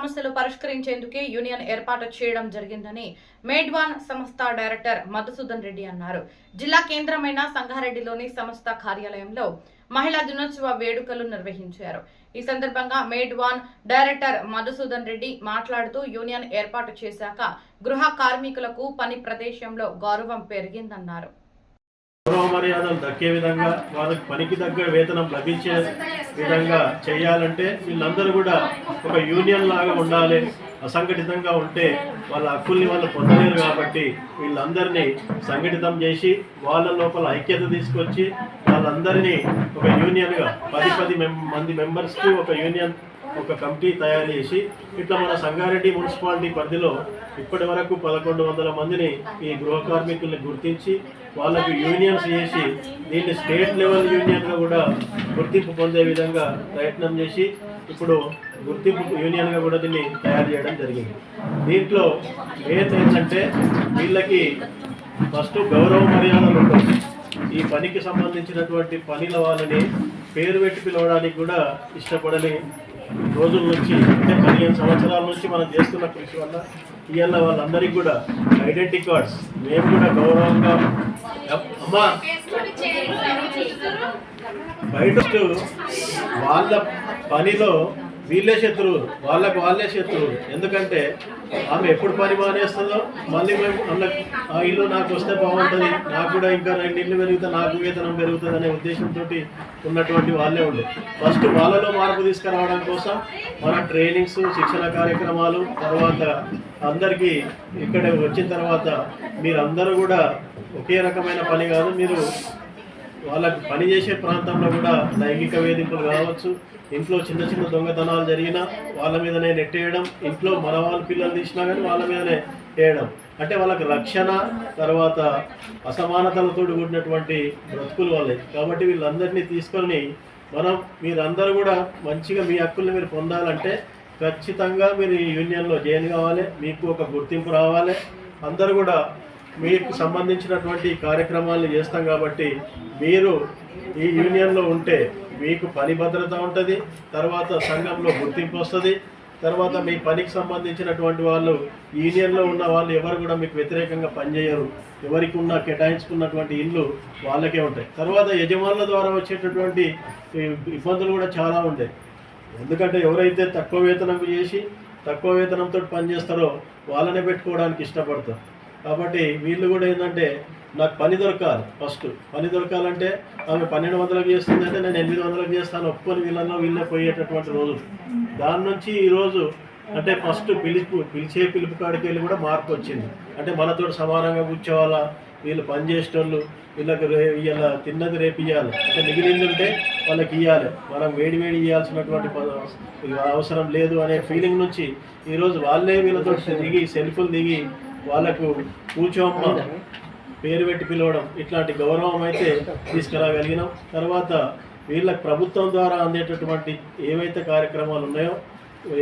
సమస్యలు పరిష్కరించేందుకే యూనియన్ ఏర్పాటు చేయడం జరిగిందని మేడ్వాన్ సంస్థ డైరెక్టర్ మధుసూదన్ రెడ్డి అన్నారు. జిల్లా కేంద్రమైన సంగారెడ్డిలోని సంస్థ కార్యాలయంలో మహిళా దినోత్సవ వేడుకలు నిర్వహించారు. ఈ సందర్భంగా మేడ్వాన్ డైరెక్టర్ మధుసూదన్ రెడ్డి మాట్లాడుతూ యూనియన్ ఏర్పాటు చేశాక గృహ కార్మికులకు పని ప్రదేశంలో గౌరవం పెరిగిందన్నారు. గౌరవ మర్యాదలు దక్కే విధంగా వాళ్ళకి పనికి తగ్గ వేతనం లభించే విధంగా చేయాలంటే వీళ్ళందరూ కూడా ఒక యూనియన్ లాగా ఉండాలి. అసంఘటితంగా ఉంటే వాళ్ళ హక్కుల్ని వాళ్ళు పొందలేరు కాబట్టి వీళ్ళందరినీ సంఘటితం చేసి వాళ్ళ లోపల ఐక్యత తీసుకొచ్చి వాళ్ళందరినీ ఒక యూనియన్గా 10 మంది మెంబర్స్కి ఒక యూనియన్ ఒక కమిటీ తయారు చేసి ఇట్లా మన సంగారెడ్డి మున్సిపాలిటీ పరిధిలో ఇప్పటి వరకు 1100 మందిని ఈ గృహ కార్మికుల్ని గుర్తించి వాళ్ళకు యూనియన్స్ చేసి దీన్ని స్టేట్ లెవెల్ యూనియన్గా కూడా గుర్తింపు పొందే విధంగా ప్రయత్నం చేసి ఇప్పుడు గుర్తింపు యూనియన్గా కూడా దీన్ని తయారు చేయడం జరిగింది. దీంట్లో ఏంటంటే వీళ్ళకి ఫస్ట్ గౌరవ మర్యాదలు ఉంటాయి. ఈ పనికి సంబంధించినటువంటి పనిల వాళ్ళని పేరు పెట్టి పిలవడానికి కూడా ఇష్టపడని రోజుల నుంచి అంటే 15 సంవత్సరాల నుంచి మనం చేస్తున్న కృషి వల్ల ఇవాళ వాళ్ళందరికీ కూడా ఐడెంటిటీ కార్డ్స్ మేము కూడా గౌరవంగా అమ్మా బయట వాళ్ళ పనిలో వీళ్ళే శత్రువు, వాళ్ళే శత్రువు. ఎందుకంటే ఆమె ఎప్పుడు పని మానేస్తుందో మళ్ళీ మేము ఆ ఇల్లు నాకు వస్తే బాగుంటుంది, నాకు కూడా ఇంకా 2 ఇళ్ళు పెరుగుతా, నాకు వేతనం పెరుగుతుంది అనే ఉద్దేశంతో ఉన్నటువంటి వాళ్ళే ఉండే. ఫస్ట్ వాళ్ళలో మార్పు తీసుకురావడం కోసం మన ట్రైనింగ్స్, శిక్షణ కార్యక్రమాలు, తర్వాత అందరికీ ఇక్కడ వచ్చిన తర్వాత మీరందరూ కూడా ఒకే రకమైన పని కాదు, మీరు వాళ్ళకి పని చేసే ప్రాంతంలో కూడా లైంగిక వేధింపులు కావచ్చు, ఇంట్లో చిన్న చిన్న దొంగతనాలు జరిగినా వాళ్ళ మీదనే నెట్టేయడం, ఇంట్లో మన వాళ్ళ పిల్లలు తీసినా కానీ వాళ్ళ మీదనే వేయడం, అంటే వాళ్ళకి రక్షణ, తర్వాత అసమానతలతో కూడినటువంటి బ్రతుకులు వాళ్ళే. కాబట్టి వీళ్ళందరినీ తీసుకొని మీరందరూ కూడా మంచిగా మీ హక్కుల్ని మీరు పొందాలంటే ఖచ్చితంగా మీరు ఈ యూనియన్లో జాయిన్ కావాలి, మీకు ఒక గుర్తింపు రావాలి. అందరూ కూడా మీకు సంబంధించినటువంటి కార్యక్రమాలను చేస్తాం కాబట్టి మీరు ఈ యూనియన్లో ఉంటే మీకు పని భద్రత ఉంటుంది, తర్వాత సంఘంలో గుర్తింపు వస్తుంది, తర్వాత మీ పనికి సంబంధించినటువంటి వాళ్ళు యూనియన్లో ఉన్న వాళ్ళు ఎవరు కూడా మీకు వ్యతిరేకంగా పనిచేయరు. ఎవరికి ఉన్న కేటాయించుకున్నటువంటి ఇల్లు వాళ్ళకే ఉంటాయి. తర్వాత యజమానుల ద్వారా వచ్చేటటువంటి ఇబ్బందులు కూడా చాలా ఉంటాయి. ఎందుకంటే ఎవరైతే తక్కువ వేతనం చేసి తక్కువ వేతనంతో పనిచేస్తారో వాళ్ళనే పెట్టుకోవడానికి ఇష్టపడతారు. కాబట్టి వీళ్ళు కూడా ఏంటంటే నాకు పని దొరకాలి, ఫస్ట్ పని దొరకాలంటే ఆమె 1200లకు చేస్తుందంటే నేను 800లకు చేస్తాను ఒప్పుకొని వీళ్ళే పోయేటటువంటి రోజులు. దాని నుంచి ఈరోజు అంటే ఫస్ట్ పిలిచే పిలుపు కాడికి వెళ్ళి కూడా మార్పు వచ్చింది. అంటే మనతో సమానంగా కూర్చోవాలా, వీళ్ళు పని చేసేటోళ్ళు, వీళ్ళకి ఇవాళ తిన్నది రేపు ఇవ్వాలి, అంటే మిగిలింది ఉంటే వాళ్ళకి ఇవ్వాలి, మనం వేడి ఇవ్వాల్సినటువంటి అవసరం లేదు అనే ఫీలింగ్ నుంచి ఈరోజు వాళ్ళే వీళ్ళతో దిగి సెల్ఫులు దిగి వాళ్ళకు కూర్చోమ్మ పేరు పెట్టి పిలవడం, ఇట్లాంటి గౌరవం అయితే తీసుకురాగలిగినాం. తర్వాత వీళ్ళకి ప్రభుత్వం ద్వారా అందేటటువంటి ఏవైతే కార్యక్రమాలు ఉన్నాయో,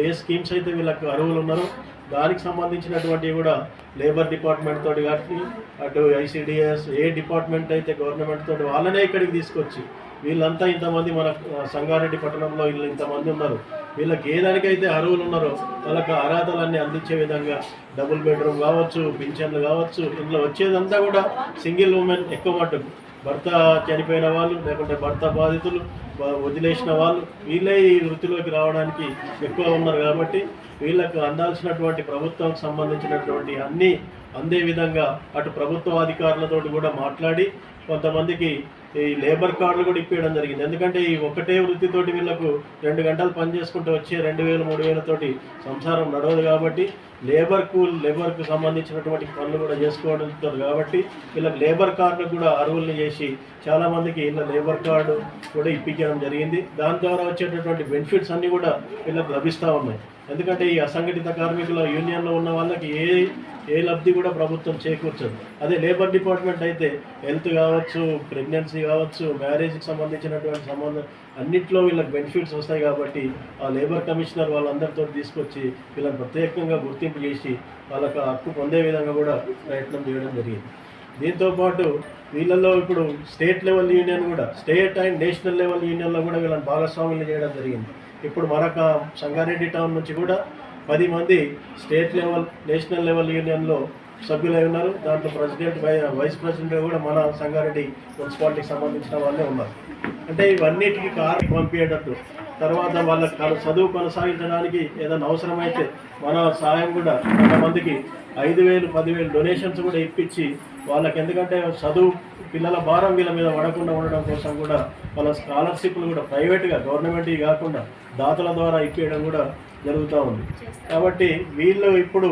ఏ స్కీమ్స్ అయితే వీళ్ళకి అర్హులు ఉన్నారో దానికి సంబంధించినటువంటివి కూడా లేబర్ డిపార్ట్మెంట్ తోటి కానీ అటు ఐసిడిఎస్ ఏ డిపార్ట్మెంట్ అయితే గవర్నమెంట్ తోటి వాళ్ళనే ఇక్కడికి తీసుకొచ్చి వీళ్ళంతా ఇంతమంది మన సంగారెడ్డి పట్టణంలో వీళ్ళు ఇంతమంది ఉన్నారు, వీళ్ళకి ఏదానికైతే అర్హులు ఉన్నారో వాళ్ళకి అర్హతలన్నీ అందించే విధంగా డబుల్ బెడ్రూమ్ కావచ్చు, పింఛన్లు కావచ్చు, ఇంట్లో వచ్చేదంతా కూడా సింగిల్ ఉమెన్ ఎక్కువ మట్టుకు భర్త చనిపోయిన వాళ్ళు, లేకుంటే భర్త బాధితులు, వదిలేసిన వాళ్ళు వీళ్ళే ఈ వృత్తిలోకి రావడానికి ఎక్కువ ఉన్నారు. కాబట్టి వీళ్ళకు అందాల్సినటువంటి ప్రభుత్వానికి సంబంధించినటువంటి అన్నీ అందే విధంగా అటు ప్రభుత్వ అధికారులతో కూడా మాట్లాడి కొంతమందికి ఈ లేబర్ కార్డులు కూడా ఇప్పించడం జరిగింది. ఎందుకంటే ఈ ఒకటే వృత్తితోటి వీళ్ళకు 2 గంటలు పని చేసుకుంటూ వచ్చే 2000-3000 తోటి సంసారం నడవదు. కాబట్టి లేబర్కు సంబంధించినటువంటి పనులు కూడా చేసుకోవడం కాబట్టి వీళ్ళకి లేబర్ కార్డులు కూడా అర్హుల్ని చేసి చాలామందికి వీళ్ళ లేబర్ కార్డు కూడా ఇప్పించడం జరిగింది. దాని ద్వారా వచ్చేటటువంటి బెనిఫిట్స్ అన్నీ కూడా వీళ్ళకి లభిస్తూ ఉన్నాయి. ఎందుకంటే ఈ అసంఘటిత కార్మికుల యూనియన్లో ఉన్న వాళ్ళకి ఏ లబ్ధి కూడా ప్రభుత్వం చేకూర్చదు. అదే లేబర్ డిపార్ట్మెంట్ అయితే హెల్త్ కావచ్చు, ప్రెగ్నెన్సీ కావచ్చు, మ్యారేజ్కి సంబంధించినటువంటి సంబంధం అన్నింటిలో వీళ్ళకి బెనిఫిట్స్ వస్తాయి. కాబట్టి ఆ లేబర్ కమిషనర్ వాళ్ళందరితో తీసుకొచ్చి వీళ్ళని ప్రత్యేకంగా గుర్తింపు చేసి వాళ్ళకు హక్కు పొందే విధంగా కూడా ప్రయత్నం చేయడం జరిగింది. దీంతోపాటు వీళ్ళల్లో ఇప్పుడు స్టేట్ లెవెల్ యూనియన్ కూడా, స్టేట్ అండ్ నేషనల్ లెవెల్ యూనియన్లో కూడా వీళ్ళని భాగస్వాములు చేయడం జరిగింది. ఇప్పుడు మరొక సంగారెడ్డి టౌన్ నుంచి కూడా 10 మంది స్టేట్ లెవెల్ నేషనల్ లెవెల్ యూనియన్లో సభ్యులై ఉన్నారు. దాంట్లో ప్రెసిడెంట్ వైస్ ప్రెసిడెంట్ కూడా మన సంగారెడ్డి మున్సిపాలిటీకి సంబంధించిన వాళ్ళే ఉన్నారు. అంటే ఇవన్నిటికీ కారు పంపించేటట్టు తర్వాత వాళ్ళ చదువు కొనసాగించడానికి ఏదైనా అవసరమైతే మన సహాయం కూడా కొంతమందికి 5,000 10,000 డొనేషన్స్ కూడా ఇప్పించి వాళ్ళకి, ఎందుకంటే చదువు పిల్లల భారం వీళ్ళ మీద పడకుండా ఉండడం కోసం కూడా వాళ్ళ స్కాలర్షిప్లు కూడా ప్రైవేట్గా గవర్నమెంట్ కాకుండా దాతల ద్వారా ఇప్పించడం కూడా జరుగుతూ ఉంది. కాబట్టి వీళ్ళు ఇప్పుడు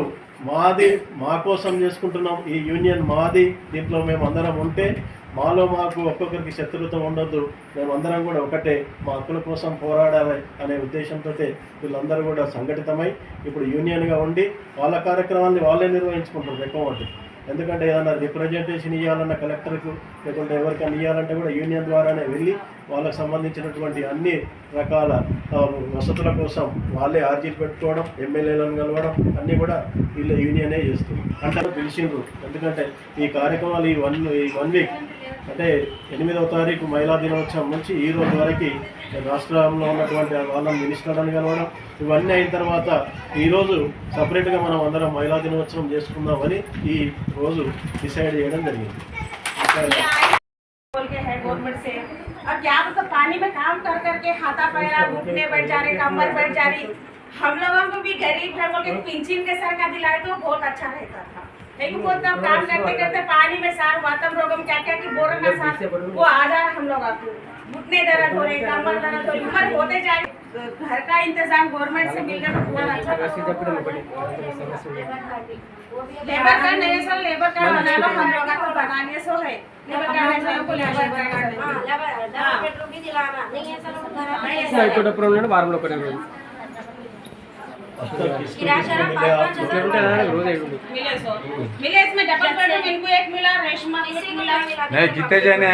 మాది మా కోసం చేసుకుంటున్నాం, ఈ యూనియన్ మాది, దీంట్లో మేము అందరం ఉంటే మాలో మాకు ఒక్కొక్కరికి శత్రుత్వం ఉండొద్దు, మేమందరం కూడా ఒకటే, మా హక్కుల కోసం పోరాడాలి అనే ఉద్దేశంతో వీళ్ళందరూ కూడా సంఘటితమై ఇప్పుడు యూనియన్గా ఉండి వాళ్ళ కార్యక్రమాన్ని వాళ్ళే నిర్వహించుకుంటారు ఎక్కువ మటుకు. ఎందుకంటే ఏదైనా రిప్రజెంటేషన్ ఇవ్వాలన్న కలెక్టర్కు లేకుంటే ఎవరికైనా ఇవ్వాలంటే కూడా యూనియన్ ద్వారానే వెళ్ళి వాళ్ళకు సంబంధించినటువంటి అన్ని రకాల వసతుల కోసం వాళ్ళే ఆర్జీలు పెట్టుకోవడం, ఎమ్మెల్యేలను కలవడం అన్నీ కూడా వీళ్ళ యూనియనే చేస్తుంది. అంటే పిలిచిండ్రు, ఎందుకంటే ఈ కార్యక్రమాలు ఈ వన్ వీక్ అంటే 8వ తారీఖు మహిళా దినోత్సవం నుంచి ఈ రోజు వరకు రాష్ట్రంలో ఉన్నటువంటి వాళ్ళని మినిస్టర్లను కలవడం, ఇవన్నీ అయిన తర్వాత ఈరోజు సపరేట్గా మనం అందరం మహిళా దినోత్సవం చేసుకుందామని ఈ రోజు డిసైడ్ చేయడం జరిగింది. गवर्नमेंट से और क्या तो पानी में काम कर करके हाथा पैरा घुटने बैठ जा रहे, कमर बैठ जा रही। हम लोगों को भी गरीब है बोल के पेंशन के सर का दिलाए तो बहुत अच्छा रहता था, लेकिन वो तब काम करते करते पानी में सार वातम रोगम क्या क्या की बोरन का सार वो आ जा रहा हम लोग को घुटने दर्द हो रहे, कमर दर्द हो रही, उम्र होते जाए। घर का इंतजाम गवर्नमेंट से मिल गया तो बहुत अच्छा। लेबर का नहीं सर, लेबर का बनाना हम लोग को बनाने सो है, लेबर का नहीं सर को लेबर का पेट्रोल भी दिलाना नहीं है सर, घर ఇక్కడ ప్రోగ్రామ్ వారంలో ఒకటే రోజు मिले इसमें डबल बेडरूम इनको एक मिला, रेशमा को एक मिला। नहीं जीते जाने